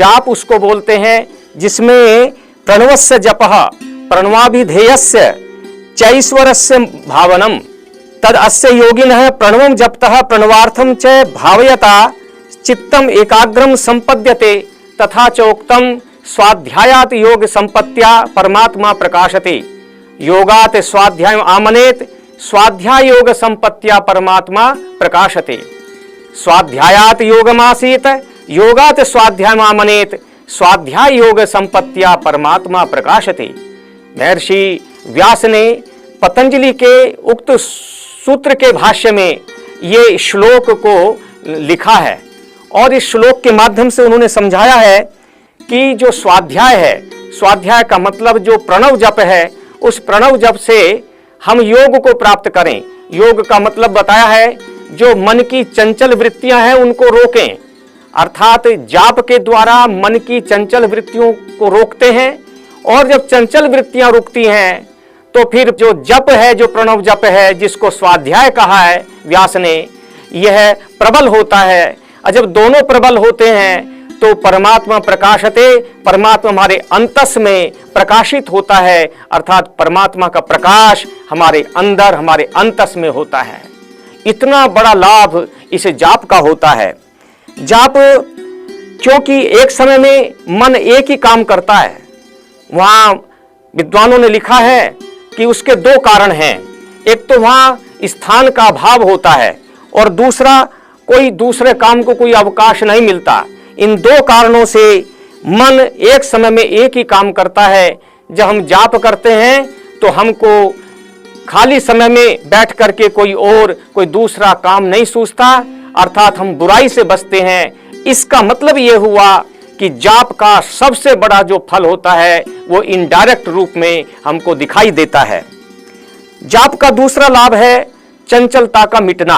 जाप उसको बोलते हैं जिसमें प्रणवस्य जपः प्रणवाभिधेयस्य चैश्वरस्य भावनम तद अस्य योगिनः प्रणवं जपतः प्रणवार्थं च भावयता चित्तम एकाग्रम संपद्यते तथा चोक्तम स्वाध्यायात योग संपत्त्या परमात्मा प्रकाशते योगात स्वाध्याय आमनेत स्वाध्याय योग संपत्त्या परमात्मा प्रकाशते स्वाध्यायात योगमासीत योगात स्वाध्याय आमनेत स्वाध्याय योग संपत्त्या परमात्मा प्रकाशते। महर्षि व्यास ने पतंजलि के उक्त सूत्र के भाष्य में ये श्लोक को लिखा है और इस श्लोक के माध्यम से उन्होंने समझाया है कि जो स्वाध्याय है, स्वाध्याय का मतलब जो प्रणव जप है, उस प्रणव जप से हम योग को प्राप्त करें। योग का मतलब बताया है जो मन की चंचल वृत्तियां हैं उनको रोकें, अर्थात जाप के द्वारा मन की चंचल वृत्तियों को रोकते हैं और जब चंचल वृत्तियां रुकती हैं तो फिर जो जप है, जो प्रणव जप है जिसको स्वाध्याय कहा है व्यास ने, यह प्रबल होता है और जब दोनों प्रबल होते हैं तो परमात्मा प्रकाशते, परमात्मा हमारे अंतस में प्रकाशित होता है, अर्थात परमात्मा का प्रकाश हमारे अंदर हमारे अंतस में होता है। इतना बड़ा लाभ इस जाप का होता है। जाप क्योंकि एक समय में मन एक ही काम करता है, वहां विद्वानों ने लिखा है कि उसके दो कारण हैं। एक तो वहां स्थान का अभाव होता है और दूसरा कोई दूसरे काम को कोई अवकाश नहीं मिलता। इन दो कारणों से मन एक समय में एक ही काम करता है। जब हम जाप करते हैं तो हमको खाली समय में बैठ करके कोई दूसरा काम नहीं सूझता, अर्थात हम बुराई से बचते हैं। इसका मतलब यह हुआ कि जाप का सबसे बड़ा जो फल होता है वो इनडायरेक्ट रूप में हमको दिखाई देता है। जाप का दूसरा लाभ है चंचलता का मिटना,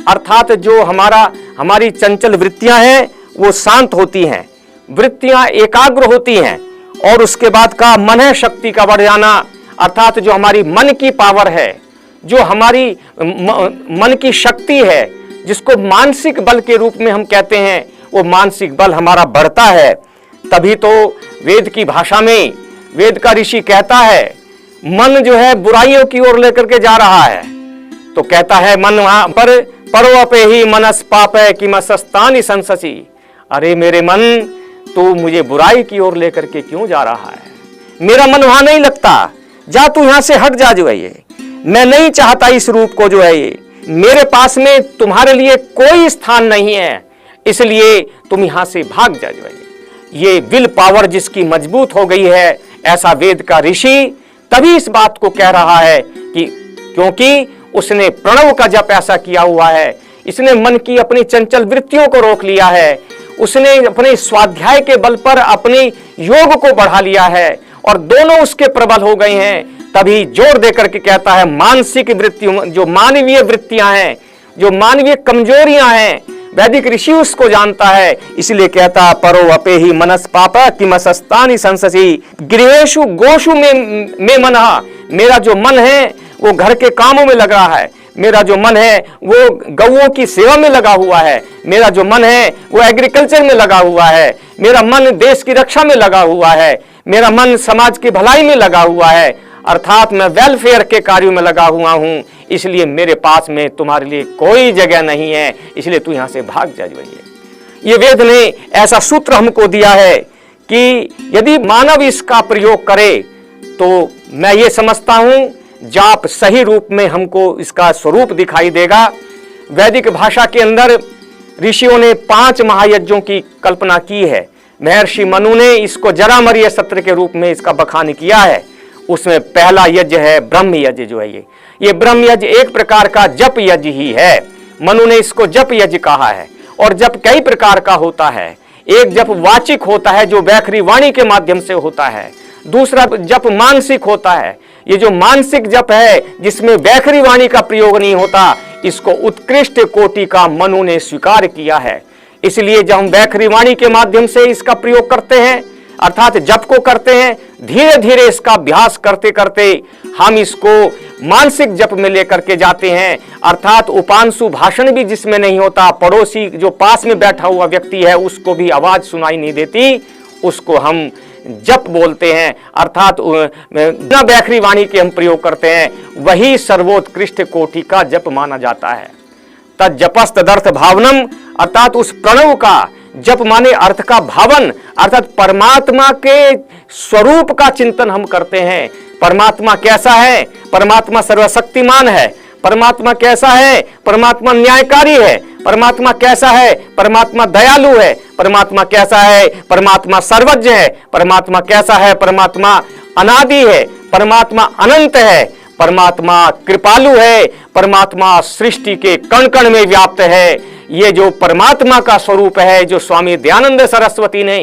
अर्थात जो हमारी चंचल वृत्तियां हैं वो शांत होती हैं, वृत्तियां एकाग्र होती हैं और उसके बाद का मन शक्ति का बढ़ जाना, अर्थात जो हमारी मन की पावर है, जो हमारी मन की शक्ति है, जिसको मानसिक बल के रूप में हम कहते हैं, वो मानसिक बल हमारा बढ़ता है। तभी तो वेद की भाषा में वेद का ऋषि कहता है मन जो है बुराइयों की ओर लेकर के जा रहा है, तो कहता है मन वहां पर परोपे ही मनस पापे कि मसस्तानि संससी, अरे मेरे मन तू मुझे बुराई की ओर लेकर के क्यों जा रहा है, मेरा मन वहां नहीं लगता, जा तू यहां से हट जा, जो है ये मैं नहीं चाहता इस रूप को, जो है ये मेरे पास में तुम्हारे लिए कोई स्थान नहीं है, इसलिए तुम यहां से भाग जा। जो है ये विल पावर जिसकी मजबूत हो गई है, ऐसा वेद का ऋषि तभी इस बात को कह रहा है कि क्योंकि उसने प्रणव का जप ऐसा किया हुआ है, इसने मन की अपनी चंचल वृत्तियों को रोक लिया है, उसने अपने स्वाध्याय के बल पर अपने योग को बढ़ा लिया है और दोनों उसके प्रबल हो गए हैं। तभी जोर देकर के कहता है मानसिक वृत्तियों, जो मानवीय वृत्तियां हैं, जो मानवीय कमजोरियां हैं, वैदिक ऋषि उसको जानता है, इसलिए कहता परो अपे ही मनस पापा कि मसस्तानि संससी गृहेषु गोषु में मनहा, मेरा जो मन है वो घर के कामों में लग रहा है, मेरा जो मन है वो गौओं की सेवा में लगा हुआ है, मेरा जो मन है वो एग्रीकल्चर में लगा हुआ है, मेरा मन देश की रक्षा में लगा हुआ है, मेरा मन समाज की भलाई में लगा हुआ है, अर्थात मैं वेलफेयर के कार्यों में लगा हुआ हूं, इसलिए मेरे पास में तुम्हारे लिए कोई जगह नहीं है, इसलिए तू यहां से भाग जा। ये वेद ने ऐसा सूत्र हमको दिया है कि यदि मानव इसका प्रयोग करे तो मैं ये समझता हूं जाप सही रूप में हमको इसका स्वरूप दिखाई देगा। वैदिक भाषा के अंदर ऋषियों ने 5 महायज्ञों की कल्पना की है। महर्षि मनु ने इसको जरामरीय सत्र के रूप में इसका बखान किया है। उसमें पहला यज्ञ है ब्रह्म यज्ञ, जो है ये ब्रह्म यज्ञ एक प्रकार का जप यज्ञ ही है। मनु ने इसको जप यज्ञ कहा है और जप कई प्रकार का होता है। एक जप वाचिक होता है जो वैखरी वाणी के माध्यम से होता है, दूसरा जप मानसिक होता है। ये जो मानसिक जप है जिसमें वैखरी वाणी का प्रयोग नहीं होता, इसको उत्कृष्ट कोटि का मनु ने स्वीकार किया है। इसलिए जब हम वैखरी वाणी के माध्यम से इसका प्रयोग करते हैं, अर्थात जप को करते हैं, धीरे धीरे इसका अभ्यास करते करते हम इसको मानसिक जप में लेकर के जाते हैं। अर्थात उपांशु भाषण भी जिसमें नहीं होता, पड़ोसी जो पास में बैठा हुआ व्यक्ति है उसको भी आवाज सुनाई नहीं देती, उसको हम जप बोलते हैं। अर्थात बिना व्याखरी वाणी के हम प्रयोग करते हैं, वही सर्वोत्कृष्ट कोटि का जप माना जाता है। तद जपस्तदर्थ भावनम, अर्थात उस प्रणव का जप माने अर्थ का भावन, अर्थात परमात्मा के स्वरूप का चिंतन हम करते हैं। परमात्मा कैसा है? परमात्मा सर्वशक्तिमान है। परमात्मा कैसा है? परमात्मा न्यायकारी है। परमात्मा कैसा है? परमात्मा दयालु है। परमात्मा कैसा है? परमात्मा सर्वज्ञ है। परमात्मा कैसा है? परमात्मा अनादि है। परमात्मा अनंत है। परमात्मा कृपालु है। परमात्मा सृष्टि के कण कण में व्याप्त है। ये जो परमात्मा का स्वरूप है, जो स्वामी दयानंद सरस्वती ने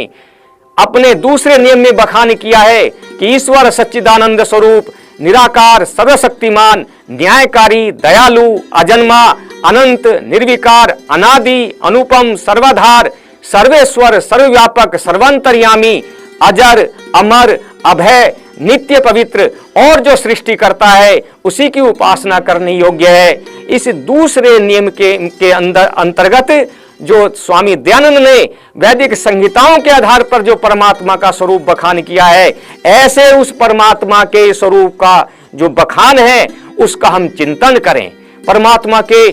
अपने दूसरे नियम में बखान किया है कि ईश्वर सच्चिदानंद स्वरूप, निराकार, सर्वशक्तिमान, न्यायकारी, दयालु, अजन्मा, अनंत, निर्विकार, अनादि, अनुपम, सर्वाधार, सर्वेश्वर, सर्वव्यापक, सर्वांतर्यामी, अजर, अमर, अभय, नित्य पवित्र और जो सृष्टि करता है उसी की उपासना करने योग्य है। इस दूसरे नियम के अंदर अंतर्गत जो स्वामी दयानंद ने वैदिक संहिताओं के आधार पर जो परमात्मा का स्वरूप बखान किया है, ऐसे उस परमात्मा के स्वरूप का जो बखान है उसका हम चिंतन करें। परमात्मा के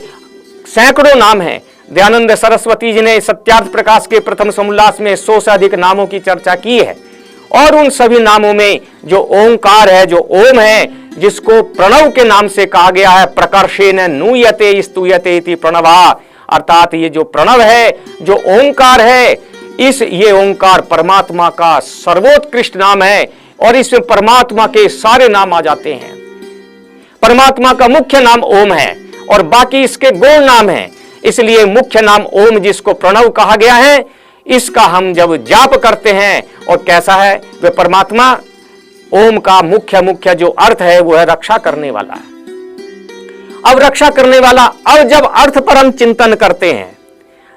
सैकड़ों नाम हैं। दयानंद सरस्वती जी ने सत्यार्थ प्रकाश के प्रथम समोल्लास में 100 से अधिक नामों की चर्चा की है, और उन सभी नामों में जो ओंकार है, जो ओम है, जिसको प्रणव के नाम से कहा गया है, प्रकर्षेण नूयते स्तूयते इति प्रणवा, अर्थात ये जो प्रणव है, जो ओंकार है, ये ओंकार परमात्मा का सर्वोत्कृष्ट नाम है और इसमें परमात्मा के सारे नाम आ जाते हैं। परमात्मा का मुख्य नाम ओम है और बाकी इसके गौण नाम हैं, इसलिए मुख्य नाम ओम जिसको प्रणव कहा गया है, इसका हम जब जाप करते हैं, और कैसा है वे परमात्मा, ओम का मुख्य जो अर्थ है वो है रक्षा करने वाला है। अब रक्षा करने वाला, अब जब अर्थ पर हम चिंतन करते हैं,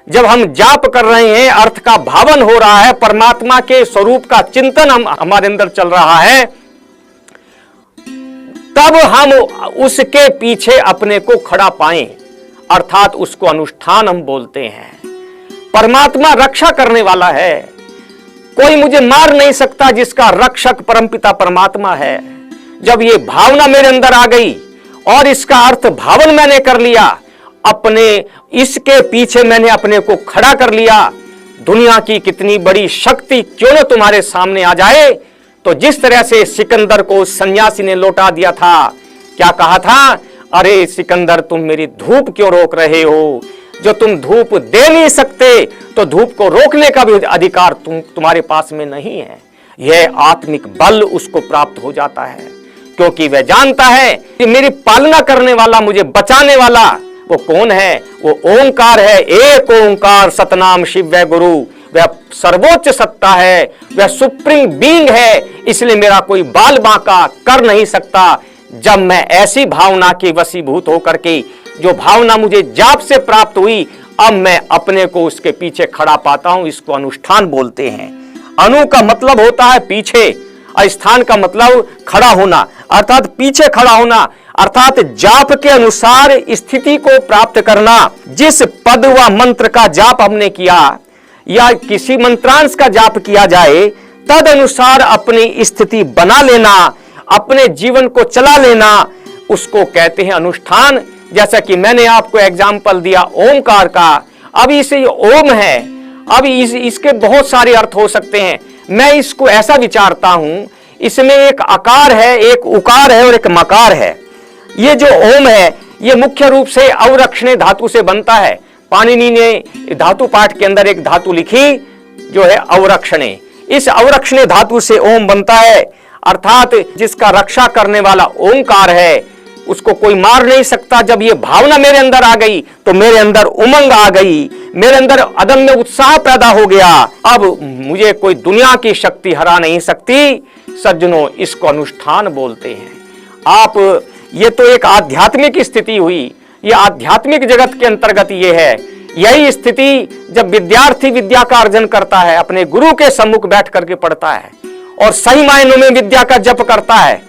जब हम जाप कर रहे हैं, अर्थ का भावन हो रहा है, परमात्मा के स्वरूप का चिंतन हमारे अंदर चल रहा है, तब हम उसके पीछे अपने को खड़ा पाएं, अर्थात उसको अनुष्ठान हम बोलते हैं। परमात्मा रक्षा करने वाला है, कोई मुझे मार नहीं सकता जिसका रक्षक परमपिता परमात्मा है। जब ये भावना मेरे अंदर आ गई और इसका अर्थ भावन मैंने कर लिया, अपने इसके पीछे मैंने अपने को खड़ा कर लिया, दुनिया की कितनी बड़ी शक्ति क्यों न तुम्हारे सामने आ जाए। तो जिस तरह से सिकंदर को सन्यासी ने लौटा दिया था, क्या कहा था? अरे सिकंदर, तुम मेरी धूप क्यों रोक रहे हो? जो तुम धूप दे नहीं सकते तो धूप को रोकने का भी अधिकार तुम्हारे पास में नहीं है। यह आत्मिक बल उसको प्राप्त हो जाता है, क्योंकि वह जानता है कि मेरी पालना करने वाला, मुझे बचाने वाला वो कौन है? वो ओंकार है। एक ओंकार सतनाम शिव वै गुरु, वह सर्वोच्च सत्ता है, वह सुप्रीम बीइंग है, इसलिए मेरा कोई बाल बांका कर नहीं सकता। जब मैं ऐसी भावना के वशीभूत होकर के, जो भावना मुझे जाप से प्राप्त हुई, अब मैं अपने को उसके पीछे खड़ा पाता हूं, इसको अनुष्ठान बोलते हैं। अनु का मतलब होता है पीछे, स्थान का मतलब खड़ा होना, अर्थात पीछे खड़ा होना, अर्थात जाप के अनुसार स्थिति को प्राप्त करना। जिस पद व मंत्र का जाप हमने किया या किसी मंत्रांश का जाप किया जाए, तद अनुसार अपनी स्थिति बना लेना, अपने जीवन को चला लेना, उसको कहते हैं अनुष्ठान। जैसा कि मैंने आपको एग्जाम्पल दिया ओमकार का। अब इसे ओम है, अब इसके बहुत सारे अर्थ हो सकते हैं। मैं इसको ऐसा विचारता हूं, इसमें एक आकार है, एक उकार है और एक मकार है। ये जो ओम है, ये मुख्य रूप से अवरक्षणे धातु से बनता है। पाणिनि ने धातु पाठ के अंदर एक धातु लिखी जो है अवरक्षणे। इस अवरक्षणे धातु से ओम बनता है, अर्थात जिसका रक्षा करने वाला ओंकार है, उसको कोई मार नहीं सकता। जब ये भावना मेरे अंदर आ गई तो मेरे अंदर उमंग आ गई, मेरे अंदर अदम्य उत्साह पैदा हो गया। अब मुझे कोई दुनिया की शक्ति हरा नहीं सकती। सज्जनों, इसको अनुष्ठान बोलते हैं। आप, ये तो एक आध्यात्मिक स्थिति हुई, ये आध्यात्मिक जगत के अंतर्गत ये है। यही स्थिति जब विद्यार्थी विद्या का अर्जन करता है, अपने गुरु के सम्मुख बैठ करके पढ़ता है और सही मायनों में विद्या का जप करता है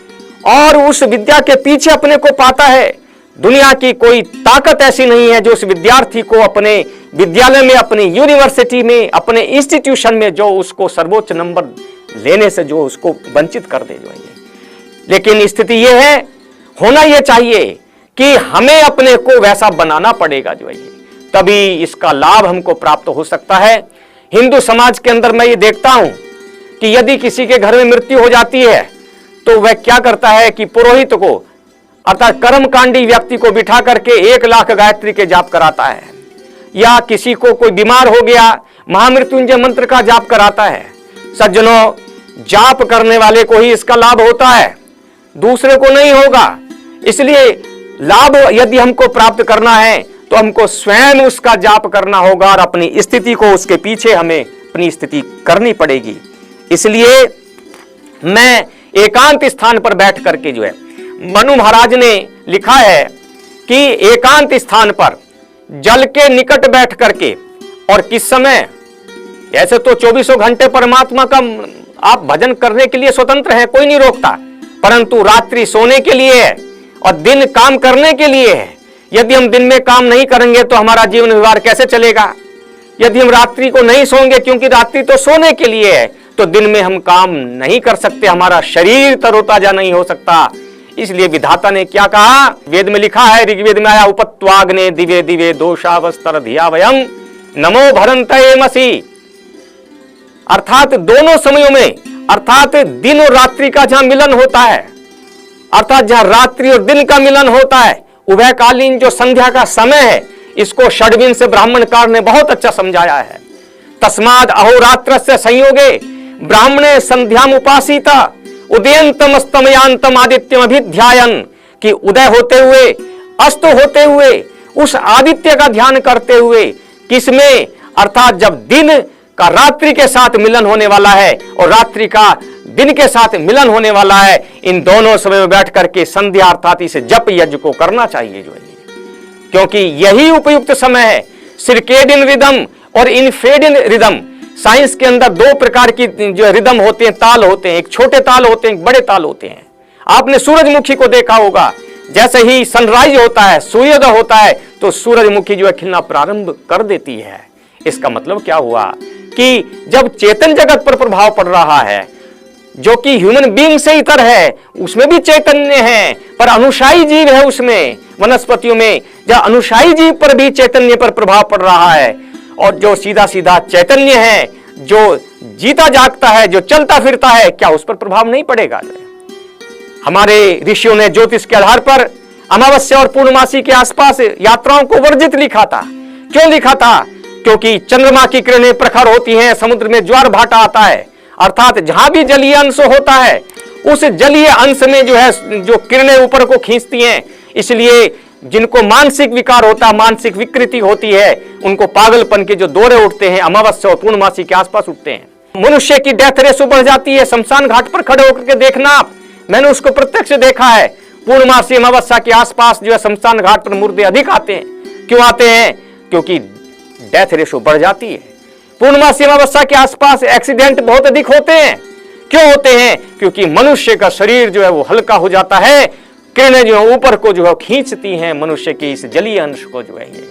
और उस विद्या के पीछे अपने को पाता है, दुनिया की कोई ताकत ऐसी नहीं है जो उस विद्यार्थी को अपने विद्यालय में, अपनी यूनिवर्सिटी में, अपने इंस्टीट्यूशन में जो उसको सर्वोच्च नंबर लेने से जो उसको वंचित कर दे। जो है लेकिन स्थिति यह है, होना यह चाहिए कि हमें अपने को वैसा बनाना पड़ेगा, जो है तभी इसका लाभ हमको प्राप्त हो सकता है। हिंदू समाज के अंदर मैं ये देखता हूं कि यदि किसी के घर में मृत्यु हो जाती है तो वह क्या करता है कि पुरोहित को अर्थात कर्मकांडी व्यक्ति को बिठा करके 1 लाख गायत्री के जाप कराता है, या किसी को कोई बीमार हो गया महामृत्युंजय मंत्र का जाप कराता है। सज्जनों, जाप करने वाले को ही इसका लाभ होता है, दूसरे को नहीं होगा। इसलिए लाभ यदि हमको प्राप्त करना है तो हमको स्वयं उसका जाप करना होगा और अपनी स्थिति को उसके पीछे हमें अपनी स्थिति करनी पड़ेगी। इसलिए मैं एकांत स्थान पर बैठ करके जो है, मनु महाराज ने लिखा है कि एकांत स्थान पर जल के निकट बैठ करके, और किस समय, ऐसे तो 24 घंटे परमात्मा का आप भजन करने के लिए स्वतंत्र हैं, कोई नहीं रोकता, परंतु रात्रि सोने के लिए है और दिन काम करने के लिए है। यदि हम दिन में काम नहीं करेंगे तो हमारा जीवन व्यवहार कैसे चलेगा? यदि हम रात्रि को नहीं सोएंगे, क्योंकि रात्रि तो सोने के लिए है, तो दिन में हम काम नहीं कर सकते, हमारा शरीर तरोताजा नहीं हो सकता। इसलिए विधाता ने क्या कहा, वेद में लिखा है, ऋग्वेद में आया, उपत्वाग्ने दिवे दिवे दोषावस्तर धिया वयम नमो भरंतये मसी। अर्थात दोनों समयों में, अर्थात दिन और रात्रि का जहां मिलन होता है, अर्थात जहां रात्रि और दिन का मिलन होता है, उभयकालीन जो संध्या का समय है, इसको षड्विन से ब्राह्मणकार ने बहुत अच्छा समझाया है। तस्माद अहोरात्रस्य संयोगे ब्राह्मणे संध्याम उपासिता उदयंतम अस्तमयांतम आदित्यम अभिध्यायन, कि उदय होते हुए अस्त होते हुए उस आदित्य का ध्यान करते हुए, किसमें, अर्थात जब दिन का रात्रि के साथ मिलन होने वाला है और रात्रि का दिन के साथ मिलन होने वाला है, इन दोनों समय में बैठ करके संध्या अर्थात इसे जप यज्ञ को करना चाहिए, जो है, क्योंकि यही उपयुक्त समय है। सिरकेडियन रिदम और इन्फेडियन रिदम, साइंस के अंदर 2 प्रकार की जो रिदम होते हैं, ताल होते हैं, एक छोटे ताल होते हैं, एक बड़े ताल होते हैं। आपने सूरजमुखी को देखा होगा, जैसे ही सनराइज होता है, सूर्योदय होता है, तो सूरजमुखी जो है खिलना प्रारंभ कर देती है। इसका मतलब क्या हुआ कि जब चेतन जगत पर प्रभाव पड़ रहा है, जो कि ह्यूमन बीइंग से इतर है, उसमें भी चैतन्य है, पर अनुशायी जीव है उसमें, वनस्पतियों में जब अनुशायी जीव पर भी चैतन्य पर प्रभाव पड़ रहा है, और जो सीधा सीधा चैतन्य है, जो जीता जागता है, जो चलता फिरता है, क्या उस पर प्रभाव नहीं पड़ेगा? हमारे ऋषियों ने ज्योतिष के आधार पर अमावस्या और पूर्णमासी के आसपास यात्राओं को वर्जित लिखा था। क्यों लिखा था? क्योंकि चंद्रमा की किरणें प्रखर होती हैं, समुद्र में ज्वार भाटा आता है, अर्थात जहां भी जलीय अंश होता है, उस जलीय अंश में जो है जो किरणें ऊपर को खींचती हैं। इसलिए जिनको मानसिक विकार होता है, मानसिक विकृति होती है, उनको पागलपन के जो दौरे उठते हैं, अमावस्या और पूर्णमासी के आसपास उठते हैं। मनुष्य की डेथ रेशो बढ़ जाती है। शमशान घाट पर खड़े होकर के देखना आप, मैंने उसको प्रत्यक्ष देखा है। पूर्णमासी अमावस्या के आसपास जो है शमशान घाट पर मुर्दे अधिक आते हैं। क्यों आते हैं? क्योंकि डेथ रेशो बढ़ जाती है। पूर्णमासी अमावस्या के आसपास एक्सीडेंट बहुत अधिक होते हैं। क्यों होते हैं? क्योंकि मनुष्य का शरीर जो है वो हल्का हो जाता है, किरणें जो है ऊपर को जो है खींचती हैं मनुष्य के इस जलीय अंश को, जो है ये